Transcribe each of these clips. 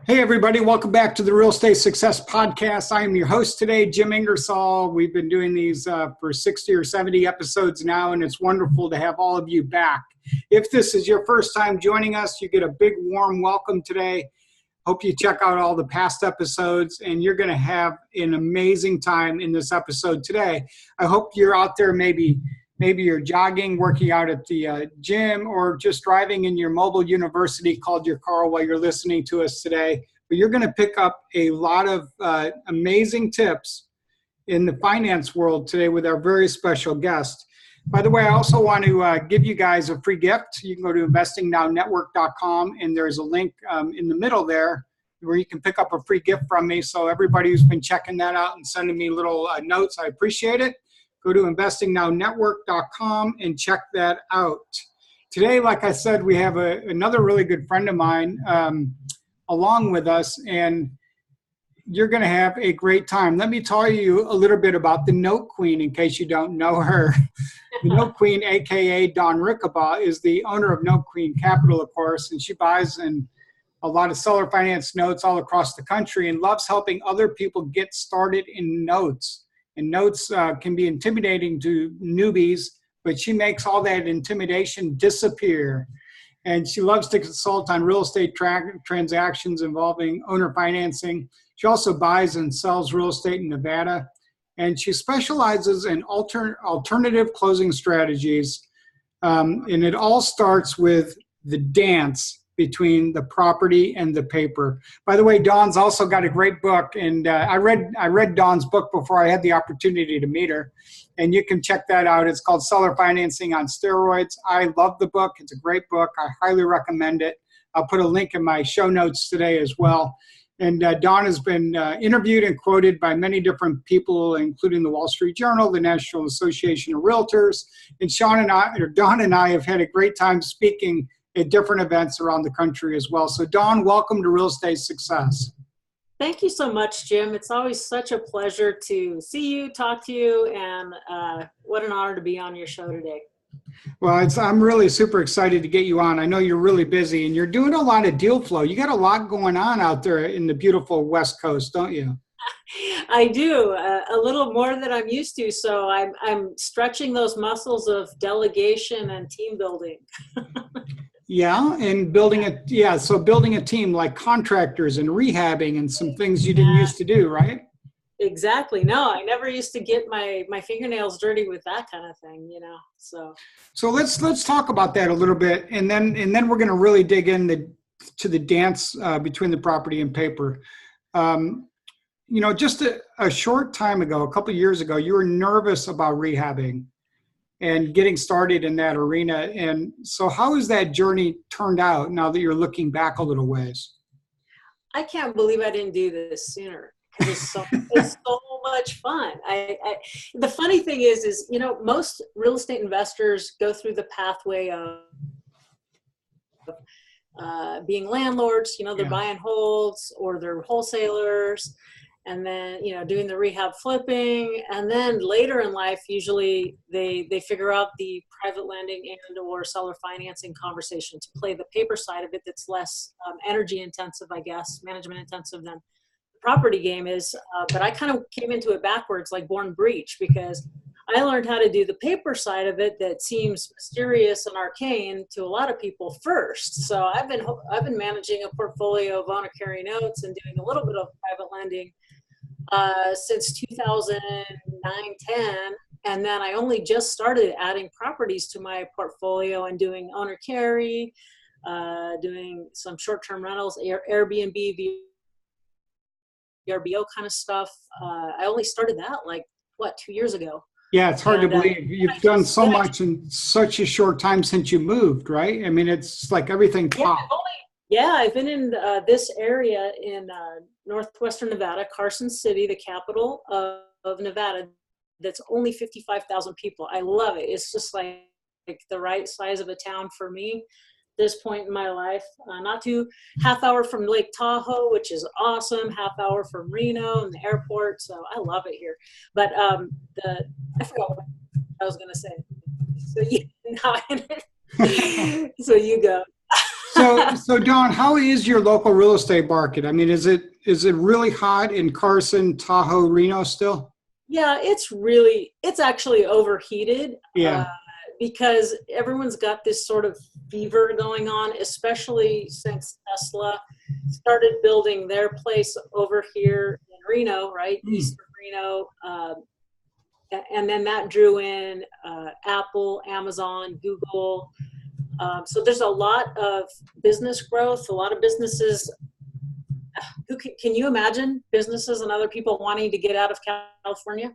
Hey, everybody. Welcome back to the Real Estate Success Podcast. I am your host today, Jim Ingersoll. We've been doing these for 60 or 70 episodes now, and it's wonderful to have all of you back. If this is your first time joining us, you get a big warm welcome today. Hope you check out all the past episodes, and you're going to have an amazing time in this episode today. I hope you're out there, maybe you're jogging, working out at the gym, or just driving in your mobile university called your car while you're listening to us today. But you're going to pick up a lot of amazing tips in the finance world today with our very special guest. By the way, I also want to give you guys a free gift. You can go to investingnownetwork.com, and there's a link in the middle there where you can pick up a free gift from me. So everybody who's been checking that out and sending me little notes, I appreciate it. Go to investingnownetwork.com and check that out. Today, like I said, we have another really good friend of mine along with us, and you're going to have a great time. Let me tell you a little bit about the Note Queen in case you don't know her. The Note Queen, a.k.a. Dawn Rickabaugh, is the owner of Note Queen Capital, of course, and she buys a lot of seller finance notes all across the country and loves helping other people get started in notes. And notes can be intimidating to newbies, but she makes all that intimidation disappear. And she loves to consult on real estate transactions involving owner financing. She also buys and sells real estate in Nevada. And she specializes in alternative closing strategies. And it all starts with the dance between the property and the paper. By the way, Dawn's also got a great book, and I read Dawn's book before I had the opportunity to meet her, and you can check that out. It's called Seller Financing on Steroids. I love the book. It's a great book. I highly recommend it. I'll put a link in my show notes today as well. And Dawn has been interviewed and quoted by many different people, including the Wall Street Journal, the National Association of Realtors, and Dawn and I have had a great time speaking at different events around the country as well. So Dawn, welcome to Real Estate Success. Thank you so much, Jim. It's always such a pleasure to see you, talk to you, and what an honor to be on your show today. Well, I'm really super excited to get you on. I know you're really busy and you're doing a lot of deal flow. You got a lot going on out there in the beautiful West Coast, don't you? I do, a little more than I'm used to. So I'm stretching those muscles of delegation and team building. Yeah, and building a team like contractors and rehabbing and some things you didn't used to do, right? Exactly. No, I never used to get my fingernails dirty with that kind of thing, So let's talk about that a little bit, and then we're going to really dig into the dance between the property and paper. Just a short time ago, a couple of years ago, you were nervous about rehabbing and getting started in that arena. And so how has that journey turned out now that you're looking back a little ways? I can't believe I didn't do this sooner, because it's so much fun. The funny thing is, most real estate investors go through the pathway of being landlords, they're buying holds, or they're wholesalers, and then, doing the rehab flipping. And then later in life, usually they figure out the private lending and or seller financing conversation to play the paper side of it that's less energy intensive, I guess, management intensive than the property game is. But I kind of came into it backwards, like born breech, because I learned how to do the paper side of it that seems mysterious and arcane to a lot of people first. So I've been managing a portfolio of owner carry notes and doing a little bit of private lending since 2009-10, and then I only just started adding properties to my portfolio and doing owner carry, doing some short-term rentals, Airbnb, VRBO kind of stuff. I only started that 2 years ago. Yeah, it's hard to believe. You've done so much in such a short time since you moved, right? I mean, it's like everything popped. Yeah, I've been in this area in northwestern Nevada, Carson City, the capital of Nevada, that's only 55,000 people. I love it. It's just like the right size of a town for me this point in my life. Not too half hour from Lake Tahoe, which is awesome, half hour from Reno and the airport. So I love it here. But I forgot what I was going to say. So you go. So Dawn, how is your local real estate market? I mean, is it really hot in Carson, Tahoe, Reno still? Yeah, it's actually overheated Yeah. because everyone's got this sort of fever going on, especially since Tesla started building their place over here in Reno, right, east Mm. of Reno. And then that drew in Apple, Amazon, Google. So there's a lot of business growth, a lot of businesses. Can you imagine businesses and other people wanting to get out of California?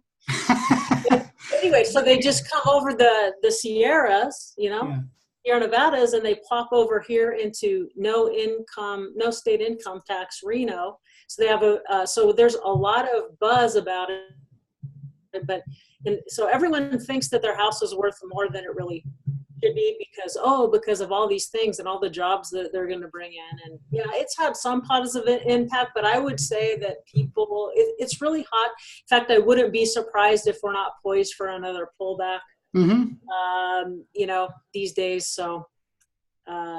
Anyway, so they just come over the Sierras, Yeah. Sierra Nevadas, and they plop over here into no state income tax Reno. So they have so there's a lot of buzz about it, but so everyone thinks that their house is worth more than it really should be because of all these things and all the jobs that they're going to bring in. And yeah, it's had some positive impact, but I would say that it's really hot. In fact, I wouldn't be surprised if we're not poised for another pullback, Mm-hmm. these days. So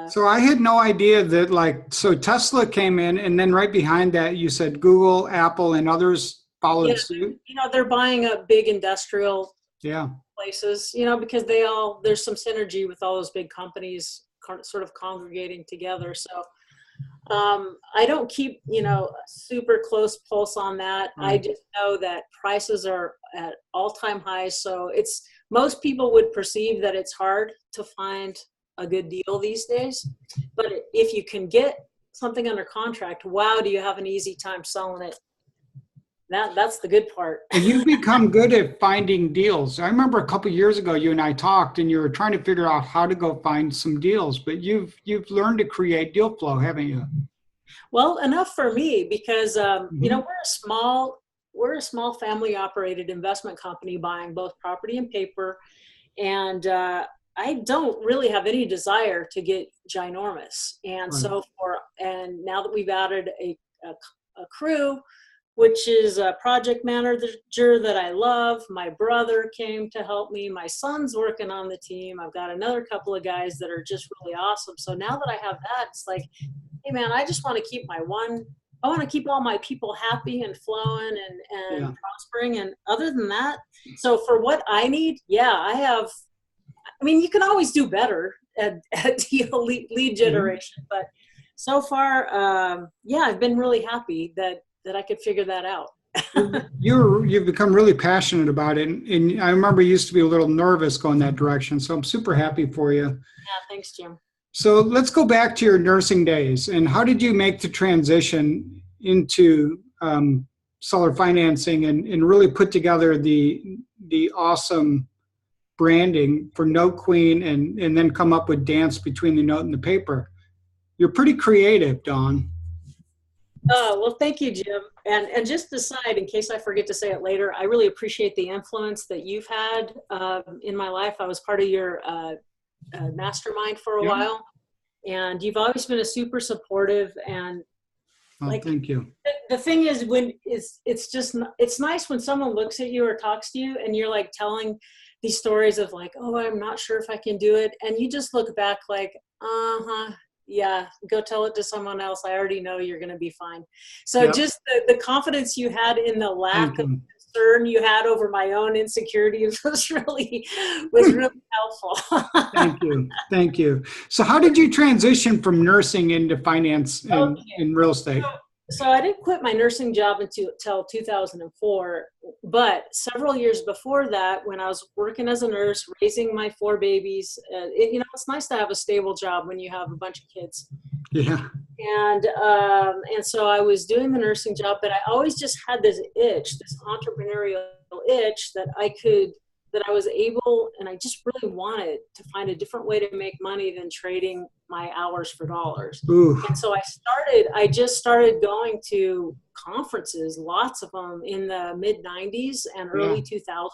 So I had no idea that so Tesla came in and then right behind that you said Google, Apple, and others followed yeah, suit. they're buying up big industrial Yeah. places, because there's some synergy with all those big companies sort of congregating together. So I don't keep, a super close pulse on that. Right. I just know that prices are at all-time highs. So most people would perceive that it's hard to find a good deal these days. But if you can get something under contract, wow, do you have an easy time selling it? That's the good part. And you've become good at finding deals. I remember a couple of years ago, you and I talked, and you were trying to figure out how to go find some deals. But you've learned to create deal flow, haven't you? Well, enough for me because Mm-hmm. we're a small family operated investment company buying both property and paper, and I don't really have any desire to get ginormous. And Right. and now that we've added a crew, which is a project manager that I love. My brother came to help me. My son's working on the team. I've got another couple of guys that are just really awesome. So now that I have that, it's like, hey man, I just want to keep I want to keep all my people happy and flowing and Yeah. prospering. And other than that, so for what I need, you can always do better at deal lead generation, but so far, I've been really happy that I could figure that out. You've become really passionate about it, and I remember you used to be a little nervous going that direction. So I'm super happy for you. Yeah, thanks, Jim. So let's go back to your nursing days, and how did you make the transition into seller financing and really put together the awesome branding for Note Queen and then come up with dance between the note and the paper? You're pretty creative, Dawn. Oh, well, thank you, Jim. And just aside, in case I forget to say it later, I really appreciate the influence that you've had in my life. I was part of your mastermind for a Yeah. while, and you've always been a super supportive and Thank you. the thing is it's nice when someone looks at you or talks to you and you're like telling these stories of like, oh, I'm not sure if I can do it. And you just look back like, yeah, go tell it to someone else. I already know you're going to be fine. So Yep. just the confidence you had in the lack Thank of you. concern you had over my own insecurities was really helpful. Thank you. Thank you. So how did you transition from nursing into finance and Okay. in real estate? So I didn't quit my nursing job until 2004, but several years before that, when I was working as a nurse, raising my 4 babies, it's nice to have a stable job when you have a bunch of kids. Yeah. And so I was doing the nursing job, but I always just had this entrepreneurial itch that I was able, and I just really wanted to find a different way to make money than trading my hours for dollars. Ooh. And so I just started going to conferences, lots of them in the mid 90s and early 2000s.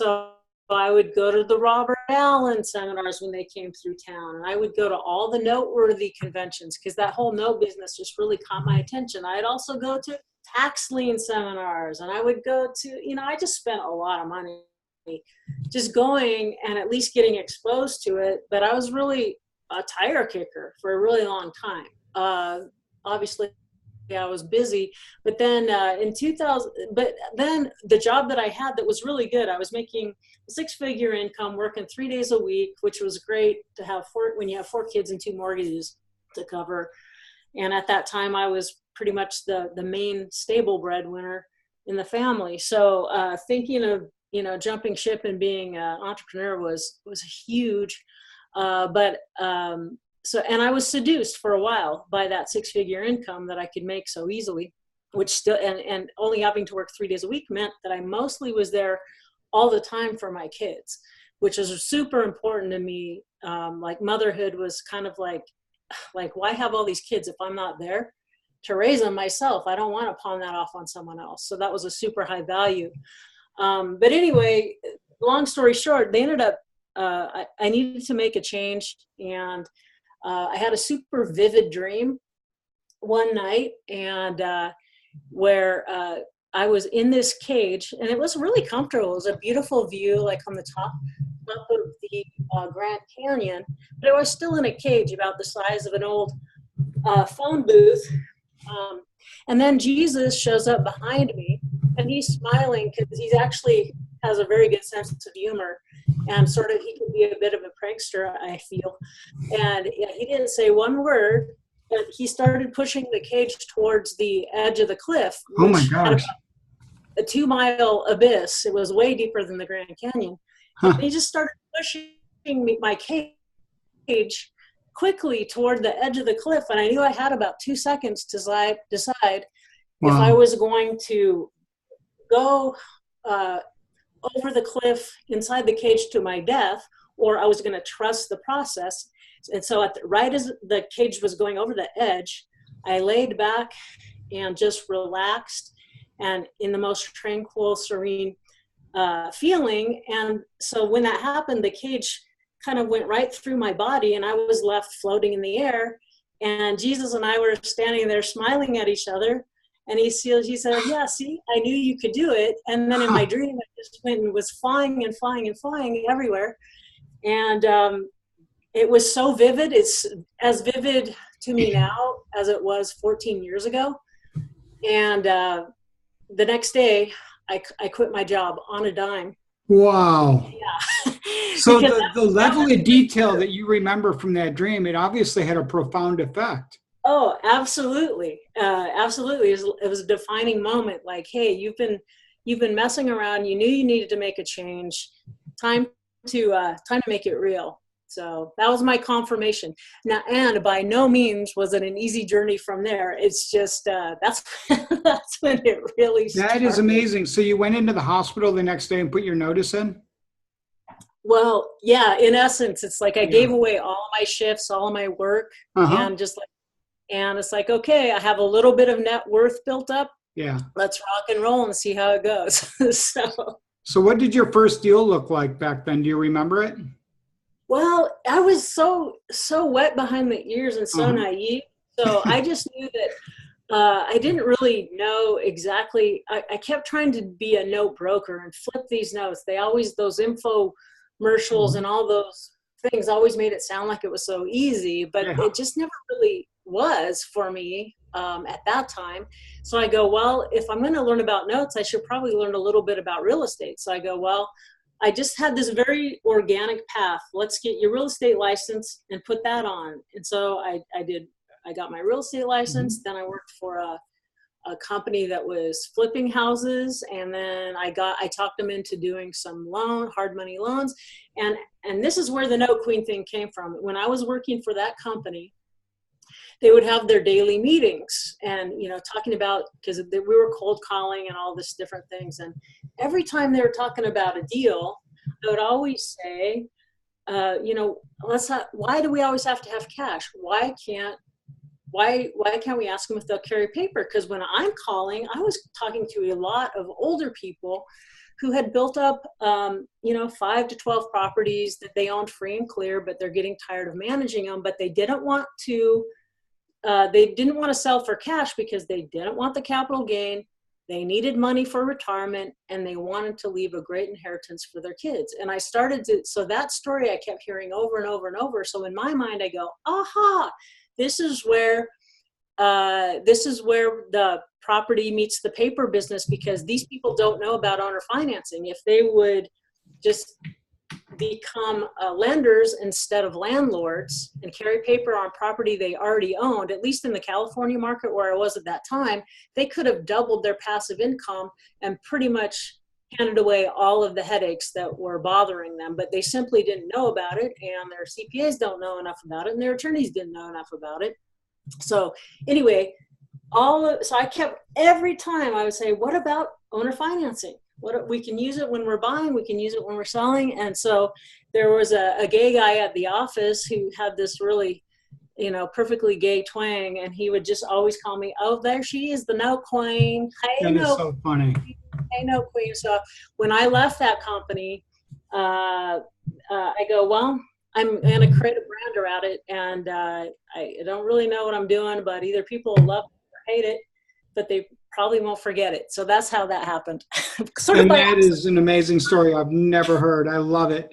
So I would go to the Robert Allen seminars when they came through town, and I would go to all the noteworthy conventions because that whole note business just really caught my attention. I'd also go to tax lien seminars, and I would go to, I just spent a lot of money just going and at least getting exposed to it. But I was really a tire kicker for a really long time. Obviously, I was busy, but then in 2000, but then the job that I had that was really good, I was making a 6-figure income, working 3 days a week, which was great to have when you have 4 kids and 2 mortgages to cover. And at that time, I was pretty much the main stable breadwinner in the family. So thinking of, jumping ship and being an entrepreneur was huge. And I was seduced for a while by that 6-figure income that I could make so easily, which still, and only having to work 3 days a week meant that I mostly was there all the time for my kids, which is super important to me. Like motherhood was kind of like, why have all these kids if I'm not there to raise them myself? I don't want to pawn that off on someone else. So that was a super high value. But anyway, long story short, they ended up, I needed to make a change, and I had a super vivid dream one night, and where I was in this cage, and it was really comfortable. It was a beautiful view, like on the top of the Grand Canyon, but I was still in a cage about the size of an old phone booth. And then Jesus shows up behind me, and he's smiling because he actually has a very good sense of humor, and sort of he can be a bit of a prankster, I feel. And he didn't say one word, but he started pushing the cage towards the edge of the cliff. Oh my gosh. A 2-mile abyss. It was way deeper than the Grand Canyon. Huh. And he just started pushing my cage quickly toward the edge of the cliff. And I knew I had about 2 seconds to decide if I was going to go over the cliff inside the cage to my death, or I was going to trust the process. And so right as the cage was going over the edge, I laid back and just relaxed, and in the most tranquil, serene feeling. And so when that happened, the cage kind of went right through my body, and I was left floating in the air. And Jesus and I were standing there smiling at each other. And he said, yeah, see, I knew you could do it. And then in my dream, I just went and was flying and flying and flying everywhere. And it was so vivid. It's as vivid to me now as it was 14 years ago. And the next day, I quit my job on a dime. Wow. Yeah. So the level of detail that you remember from that dream, it obviously had a profound effect. Oh, absolutely. Absolutely. It was a defining moment. Like, hey, you've been messing around. You knew you needed to make a change. Time to make it real. So that was my confirmation. Now, and by no means was it an easy journey from there. It's just, that's when it really started. That is amazing. So you went into the hospital the next day and put your notice in? Well, yeah, in essence, it's like I gave away all my shifts, all my work, and it's like, okay, I have a little bit of net worth built up. Yeah. Let's rock and roll and see how it goes. So what did your first deal look like back then? Do you remember it? Well, I was so wet behind the ears and so naive. So I just knew that I didn't really know exactly. I kept trying to be a note broker and flip these notes. Those infomercials and all those things always made it sound like it was so easy, but it just never really was for me at that time. So I go, well, if I'm going to learn about notes, I should probably learn a little bit about real estate. So I go, well, I just had this very organic path. Let's get your real estate license and put that on. And so I did. I got my real estate license. Then I worked for a company that was flipping houses, and then I talked them into doing some hard money loans. And this is where the Note Queen thing came from. When I was working for that company, they would have their daily meetings and, talking about, because we were cold calling and all this different things. And every time they were talking about a deal, I would always say, why do we always have to have cash? Why can't we ask them if they'll carry paper? Because when I'm calling, I was talking to a lot of older people who had built up, 5 to 12 properties that they owned free and clear, but they're getting tired of managing them. But they didn't want to sell for cash because they didn't want the capital gain. They needed money for retirement, and they wanted to leave a great inheritance for their kids. And I started to, so that story I kept hearing over and over and over. So in my mind, I go, aha, this is where the property meets the paper business, because these people don't know about owner financing. If they would just become lenders instead of landlords and carry paper on property they already owned, at least in the California market where I was at that time, they could have doubled their passive income and pretty much handed away all of the headaches that were bothering them. But they simply didn't know about it, and their CPAs don't know enough about it, and their attorneys didn't know enough about it. So anyway, so I kept, every time I would say, what about owner financing? We can use it when we're buying, we can use it when we're selling. And so there was a gay guy at the office who had this really, perfectly gay twang, and he would just always call me, oh, there she is, the note queen. That is so funny. Hey, note queen. So when I left that company, I go, well, I'm going to create a brand around it, and I don't really know what I'm doing, but either people love it or hate it, but they probably won't forget it. So that's how that happened. And that is an amazing story I've never heard. I love it.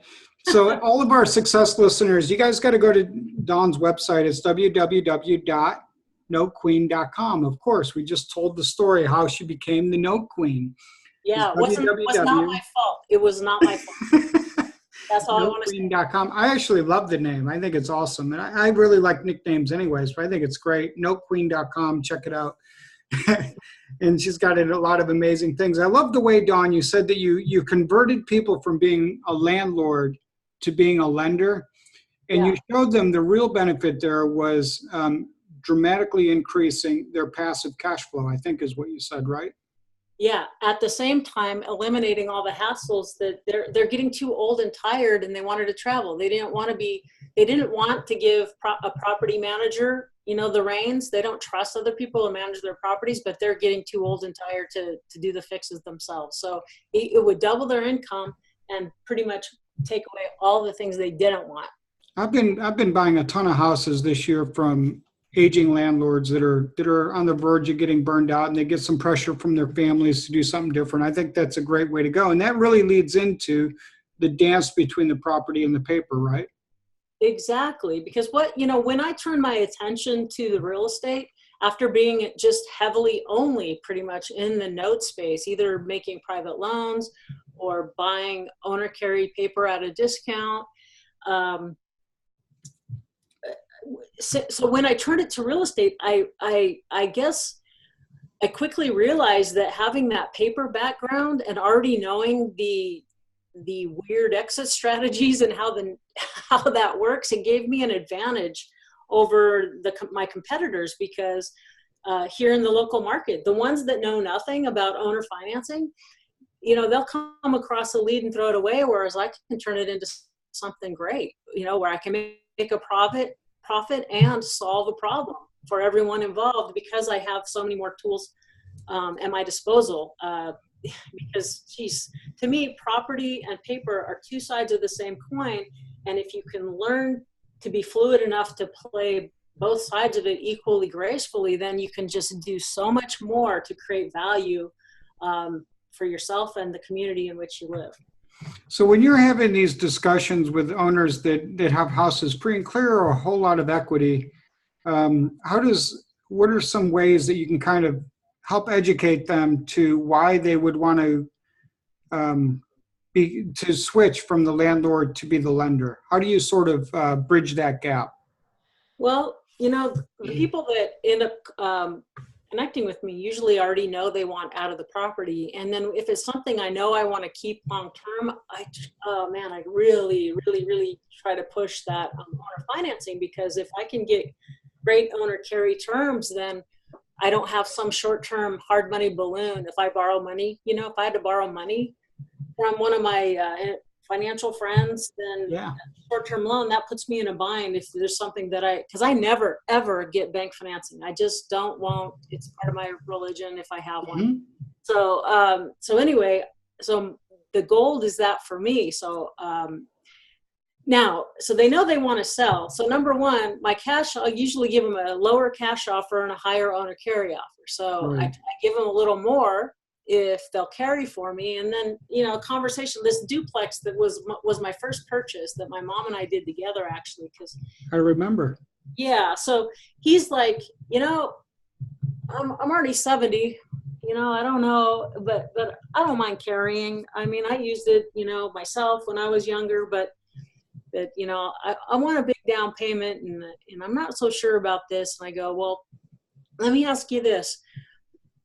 So all of our success listeners, you guys got to go to Dawn's website. It's www.notequeen.com. Of course, we just told the story how she became the Note Queen. Yeah, it was not my fault. It was not my fault. That's all I want to say. NoteQueen.com. I actually love the name. I think it's awesome. And I really like nicknames anyways, but I think it's great. NoteQueen.com. Check it out. And she's got a lot of amazing things. I love the way, Dawn, you said that you converted people from being a landlord to being a lender. And you showed them the real benefit there was dramatically increasing their passive cash flow, I think is what you said, right? Yeah. At the same time, eliminating all the hassles that they're getting too old and tired, and they wanted to travel. They didn't want to give a property manager, the reins. They don't trust other people to manage their properties, but they're getting too old and tired to do the fixes themselves. So it would double their income and pretty much take away all the things they didn't want. I've been buying a ton of houses this year from aging landlords that are on the verge of getting burned out, and they get some pressure from their families to do something different. I think that's a great way to go. And that really leads into the dance between the property and the paper, right? Exactly. Because when I turned my attention to the real estate, after being just heavily only pretty much in the note space, either making private loans or buying owner carried paper at a discount, so when I turned it to real estate, I guess I quickly realized that having that paper background and already knowing the weird exit strategies and how that works, it gave me an advantage over my competitors, because here in the local market, the ones that know nothing about owner financing, they'll come across a lead and throw it away, whereas I can turn it into something great, where I can make a profit and solve a problem for everyone involved, because I have so many more tools at my disposal. Because, to me, property and paper are two sides of the same coin. And if you can learn to be fluid enough to play both sides of it equally gracefully, then you can just do so much more to create value for yourself and the community in which you live. So when you're having these discussions with owners that have houses free and clear or a whole lot of equity, what are some ways that you can kind of help educate them to why they would want to switch from the landlord to be the lender? How do you sort of bridge that gap? Well, the people that end up connecting with me usually already know they want out of the property. And then if it's something I know I want to keep long term, I really, really, really try to push that owner financing, because if I can get great owner carry terms, then I don't have some short-term hard money balloon. If I borrow money, if I had to borrow money from one of my financial friends, then short-term loan, that puts me in a bind if there's something because I never, ever get bank financing. I just won't. It's part of my religion if I have one. Mm-hmm. So anyway, so the gold is that for me. So now, so they know they want to sell. So number one, my cash, I'll usually give them a lower cash offer and a higher owner carry offer. So I give them a little more if they'll carry for me. And then, a conversation, this duplex that was my first purchase that my mom and I did together, actually, because I remember. Yeah. So he's like, I'm already 70, I don't know, but I don't mind carrying. I mean, I used it, myself when I was younger, but I want a big down payment and I'm not so sure about this. And I go, well, let me ask you this.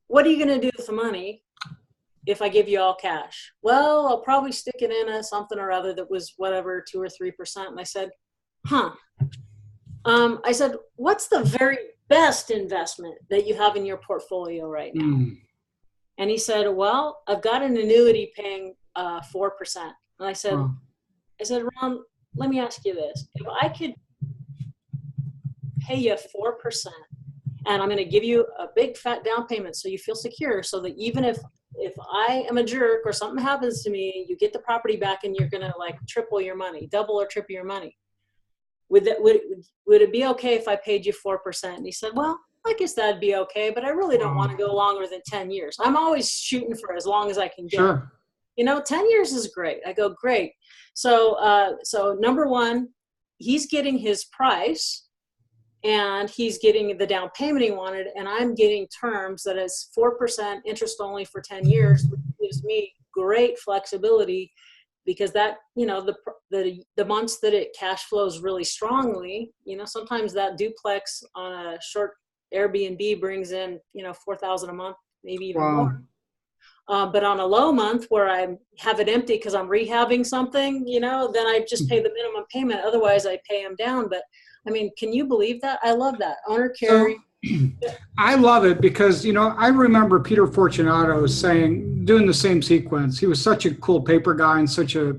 What are you going to do with the money if I give you all cash? Well, I'll probably stick it in a something or other that was whatever, 2 or 3%. And I said, I said, what's the very best investment that you have in your portfolio right now? And he said, well, I've got an annuity paying 4%. And I said, Ron, let me ask you this. If I could pay you 4%, and I'm going to give you a big fat down payment so you feel secure, so that even if I am a jerk or something happens to me, you get the property back and you're going to like triple your money, double or triple your money. Would it be okay if I paid you 4%? And he said, well, I guess that'd be okay, but I really don't want to go longer than 10 years. I'm always shooting for as long as I can get. Sure. 10 years is great. I go, great. So number one, he's getting his price and he's getting the down payment he wanted, and I'm getting terms that is 4% interest only for 10 years, which gives me great flexibility, because that, the months that it cash flows really strongly, sometimes that duplex on a short Airbnb brings in, $4,000 a month, maybe even more. But on a low month where I have it empty because I'm rehabbing something, then I just pay the minimum payment. Otherwise I pay them down. But I mean, can you believe that? I love that. Owner carry. I love it because, I remember Peter Fortunato doing the same sequence. He was such a cool paper guy and such a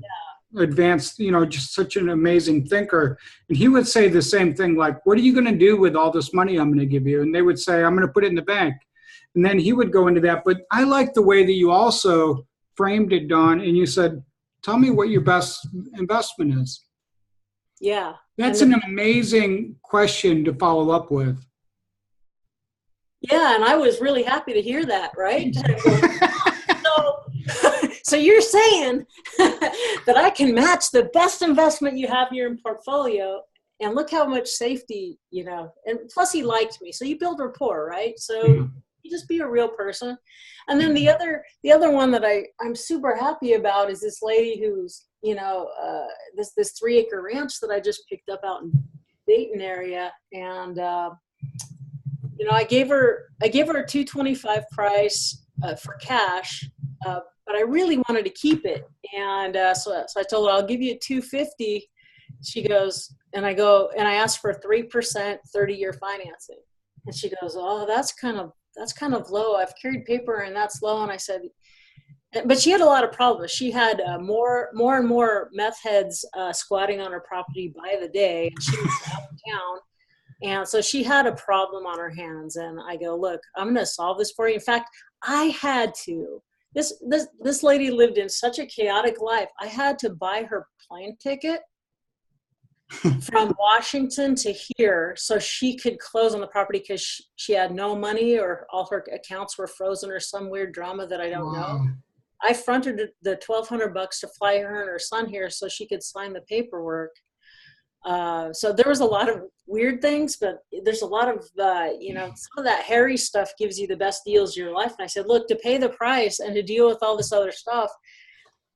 advanced, just such an amazing thinker. And he would say the same thing, like, what are you going to do with all this money I'm going to give you? And they would say, I'm going to put it in the bank. And then he would go into that. But I like the way that you also framed it, Dawn, and you said, tell me what your best investment is. Yeah. That's an amazing question to follow up with. Yeah, and I was really happy to hear that, right? So you're saying that I can match the best investment you have here in portfolio, and look how much safety, and plus he liked me. So you build rapport, right? So you just be a real person. And then the other one that I'm super happy about is this lady who's, this 3-acre ranch that I just picked up out in Dayton area. And, I gave her a $225 price for cash, but I really wanted to keep it. And so I told her, I'll give you $250. She goes, and I asked for 3% 30-year financing. And she goes, oh, that's kind of low. I've carried paper and that's low. And I said, but she had a lot of problems. She had more and more meth heads squatting on her property by the day. And she was out of town. And so she had a problem on her hands. And I go, look, I'm going to solve this for you. In fact, I had to. This lady lived in such a chaotic life. I had to buy her plane ticket from Washington to here so she could close on the property, because she had no money or all her accounts were frozen or some weird drama that I don't know. I fronted the $1,200 to fly her and her son here so she could sign the paperwork. So there was a lot of weird things, but there's a lot of, some of that hairy stuff gives you the best deals of your life. And I said, look, to pay the price and to deal with all this other stuff,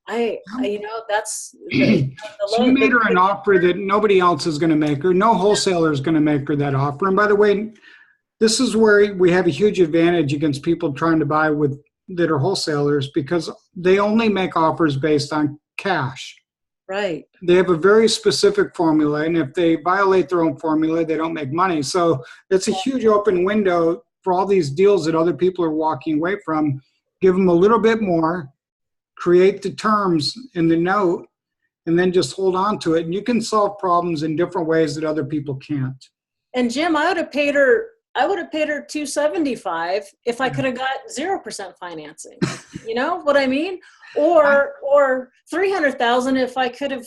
that's the so you made her an offer that nobody else is going to make her. No wholesaler is going to make her that offer. And by the way, this is where we have a huge advantage against people trying to buy that are wholesalers, because they only make offers based on cash. Right. They have a very specific formula, and if they violate their own formula, they don't make money. So it's a huge open window for all these deals that other people are walking away from. Give them a little bit more, create the terms in the note, and then just hold on to it. And you can solve problems in different ways that other people can't. And Jim, I would have paid her I would have paid her $275 if I could have got 0% financing. You know what I mean? Or $300,000 if I could have,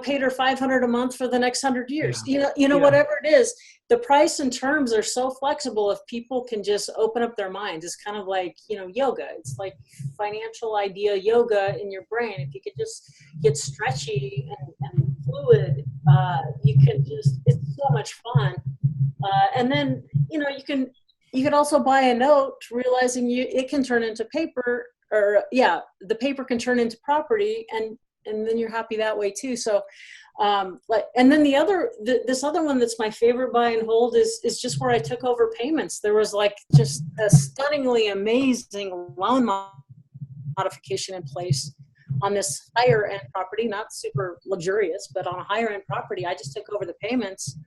paid her $500 a month for the next 100 years. Whatever it is, the price and terms are so flexible if people can just open up their minds. It's kind of like, yoga. It's like financial idea yoga in your brain. If you could just get stretchy and fluid, you can just, it's so much fun. And then, you could also buy a note realizing it can turn into paper, or the paper can turn into property, and then you're happy that way too. So, and then this other one that's my favorite buy and hold is just where I took over payments. There was like just a stunningly amazing loan modification in place on this higher end property, not super luxurious, but on a higher end property. I just took over the payments,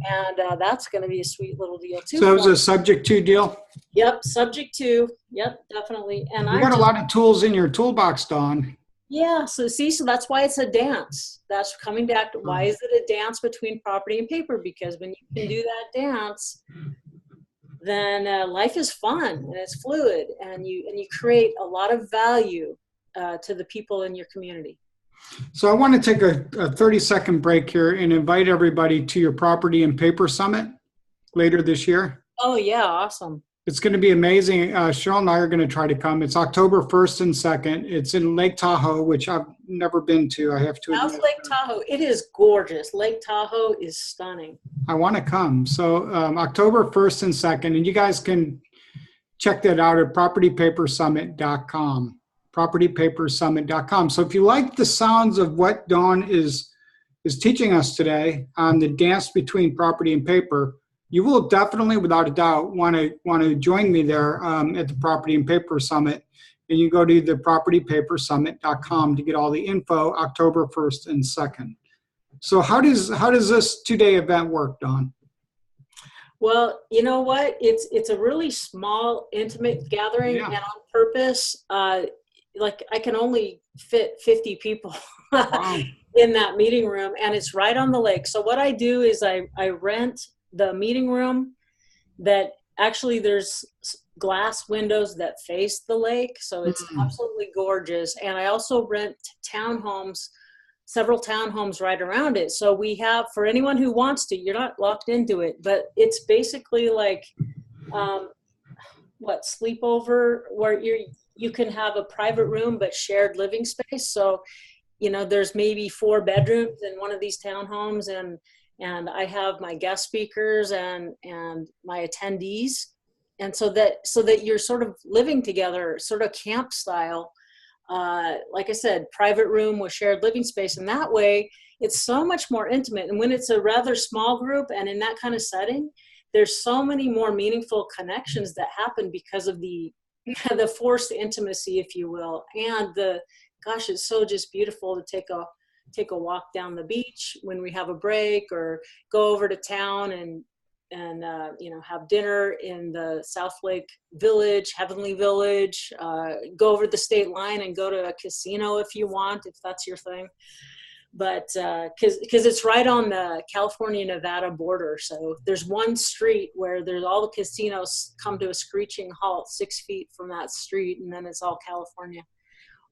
and that's going to be a sweet little deal too. So it was a subject to deal? Yep, subject to. Yep, definitely. And you got a lot of tools in your toolbox, Dawn. Yeah, so that's why it's a dance. That's coming back to why is it a dance between property and paper? Because when you can do that dance, then life is fun and it's fluid, and you create a lot of value to the people in your community. So I want to take a 30-second break here and invite everybody to your Property and Paper Summit later this year. Oh, yeah, awesome. It's going to be amazing. Cheryl and I are going to try to come. It's October 1st and 2nd. It's in Lake Tahoe, which I've never been to. I have to admit. How's Lake Tahoe? It is gorgeous. Lake Tahoe is stunning. I want to come. So October 1st and 2nd, and you guys can check that out at propertypapersummit.com. propertypapersummit.com. So if you like the sounds of what Dawn is teaching us today on the dance between property and paper, you will definitely, without a doubt, want to join me there at the Property and Paper Summit. And you go to the propertypapersummit.com to get all the info October 1st and 2nd. So how does this 2-day event work, Dawn? Well, you know what? It's a really small, intimate gathering, and on purpose. Like I can only fit 50 people in that meeting room, and it's right on the lake. So what I do is I rent the meeting room that actually there's glass windows that face the lake. So it's absolutely gorgeous. And I also rent townhomes, several townhomes right around it. So we have, for anyone who wants to, you're not locked into it, but it's basically like, sleepover, where you can have a private room, but shared living space. So, there's maybe 4 bedrooms in one of these townhomes, and I have my guest speakers and my attendees. And so that you're sort of living together, sort of camp style. Like I said, private room with shared living space. And that way it's so much more intimate. And when it's a rather small group and in that kind of setting, there's so many more meaningful connections that happen because of the forced intimacy, if you will. And it's so just beautiful to take a walk down the beach when we have a break, or go over to town and have dinner in the South Lake Village, Heavenly Village, go over the state line and go to a casino if you want, if that's your thing. But because it's right on the California-Nevada border. So there's one street where there's all the casinos come to a screeching halt 6 feet from that street, and then it's all California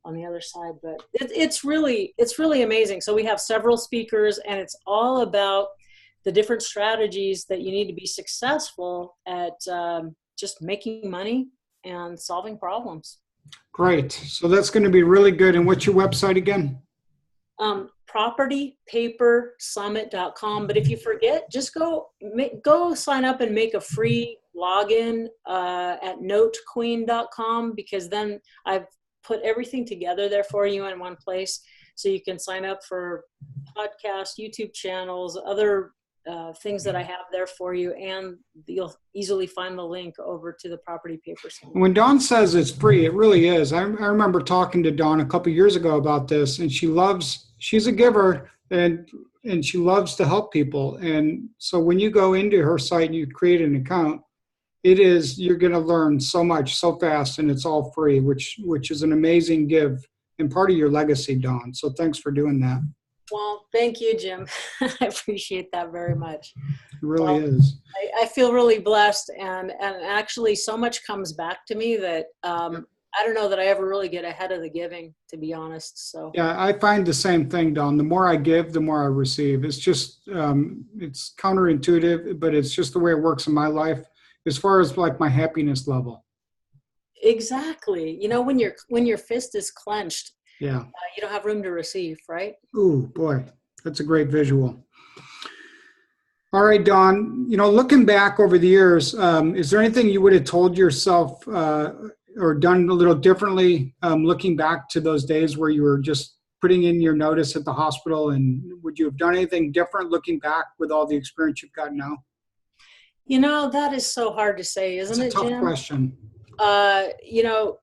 on the other side. But it's really amazing. So we have several speakers, and it's all about the different strategies that you need to be successful at just making money and solving problems. Great. So that's going to be really good. And what's your website again? Propertypapersummit.com. But if you forget, just go sign up and make a free login at notequeen.com, because then I've put everything together there for you in one place. So you can sign up for podcasts, YouTube channels, other things that I have there for you, and you'll easily find the link over to the Property Paper Summit. When Dawn says it's free, it really is. I remember talking to Dawn a couple of years ago about this, and she's a giver, and she loves to help people. And so when you go into her site and you create an account, you're going to learn so much so fast, and it's all free, which is an amazing give and part of your legacy, Dawn. So thanks for doing that. Well, thank you, Jim. I appreciate that very much. It really Well, is. I feel really blessed, and actually so much comes back to me that Yep. I don't know that I ever really get ahead of the giving, to be honest. So Yeah, I find the same thing, Don. The more I give, the more I receive. It's just, it's counterintuitive, but it's just the way it works in my life as far as like my happiness level. exactly, when your fist is clenched, Yeah. you don't have room to receive, right? Ooh, boy, that's a great visual. All right, Don, looking back over the years, is there anything you would have told yourself or done a little differently looking back to those days where you were just putting in your notice at the hospital? And would you have done anything different looking back with all the experience you've got now? That is so hard to say, It's isn't a it, tough Jim? question. Uh, you know,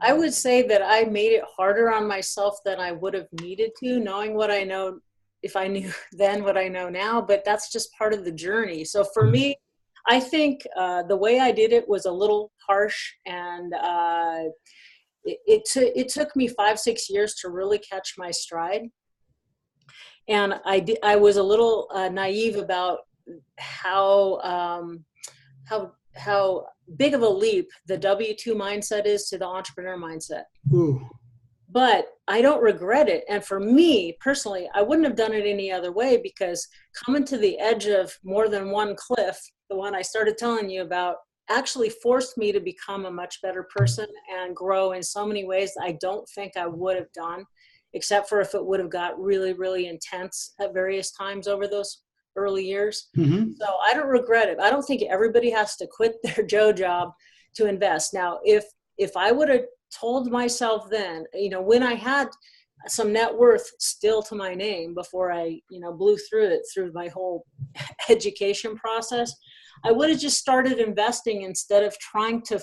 I would say that I made it harder on myself than I would have needed to, knowing what I know, if I knew then what I know now, but that's just part of the journey. So for me, I think the way I did it was a little harsh, and it took me 5, 6 years to really catch my stride. And I was a little naive about how how big of a leap the W-2 mindset is to the entrepreneur mindset. Ooh, But I don't regret it. And for me personally, I wouldn't have done it any other way, because coming to the edge of more than one cliff, the one I started telling you about, actually forced me to become a much better person and grow in so many ways that I don't think I would have done, except for if it would have got really, really intense at various times over those early years. hmm. So I don't regret it. I don't think everybody has to quit their Joe job to invest. Now, if I would have told myself then, when I had some net worth still to my name before I, blew through it through my whole education process, I would have just started investing instead of trying to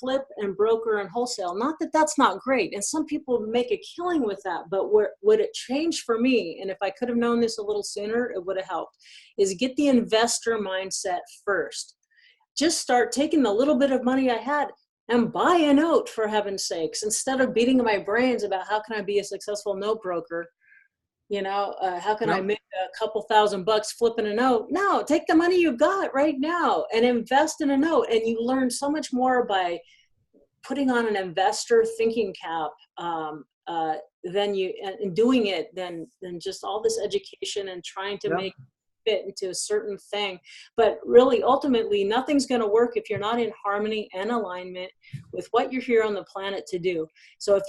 flip and broker and wholesale. Not that that's not great, and some people make a killing with that, but what it changed for me, and if I could have known this a little sooner, it would have helped, is get the investor mindset first. Just start taking the little bit of money I had and buy a note, for heaven's sakes, instead of beating my brains about how can I be a successful note broker. How can I Yep. make a couple $1,000 flipping a note? No, take the money you got right now and invest in a note. And you learn so much more by putting on an investor thinking cap than you and doing it than just all this education and trying to Yep. make fit into a certain thing. But really, ultimately, nothing's going to work if you're not in harmony and alignment with what you're here on the planet to do. So if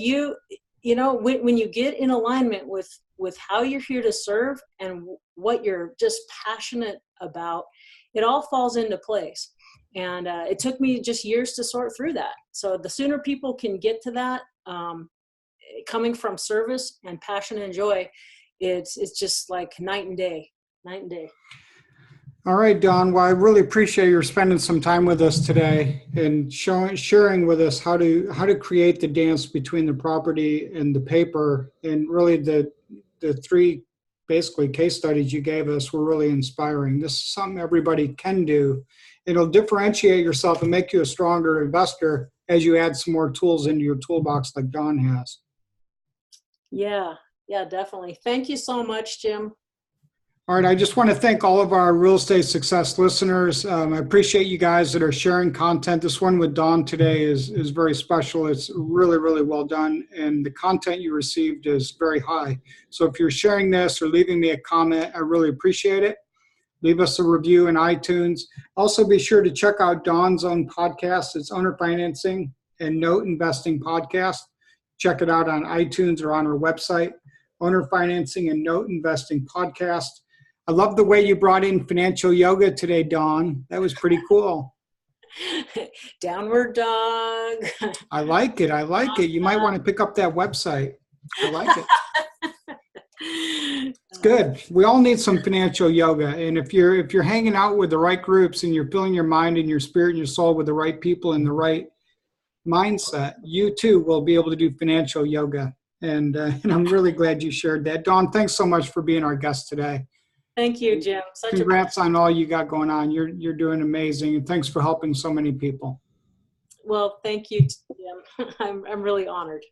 when you get in alignment with how you're here to serve and what you're just passionate about, it all falls into place. And it took me just years to sort through that. So the sooner people can get to that, coming from service and passion and joy, it's just like night and day, night and day. All right, Don. Well, I really appreciate your spending some time with us today and sharing with us how to create the dance between the property and the paper. And really, the three basically case studies you gave us were really inspiring. This is something everybody can do. It'll differentiate yourself and make you a stronger investor as you add some more tools into your toolbox, like Don has. Yeah, definitely. Thank you so much, Jim. All right, I just want to thank all of our Real Estate Success listeners. I appreciate you guys that are sharing content. This one with Dawn today is very special. It's really, really well done, and the content you received is very high. So if you're sharing this or leaving me a comment, I really appreciate it. Leave us a review in iTunes. Also, be sure to check out Dawn's own podcast. It's Owner Financing and Note Investing Podcast. Check it out on iTunes or on our website, Owner Financing and Note Investing Podcast. I love the way you brought in financial yoga today, Dawn. That was pretty cool. Downward dog. I like it. I like it. You might want to pick up that website. I like it. It's good. We all need some financial yoga. And if you're hanging out with the right groups and you're filling your mind and your spirit and your soul with the right people and the right mindset, you too will be able to do financial yoga. And I'm really glad you shared that. Dawn, thanks so much for being our guest today. Thank you, Jim. Congrats on all you got going on. You're doing amazing, and thanks for helping so many people. Well, thank you, Jim. I'm really honored.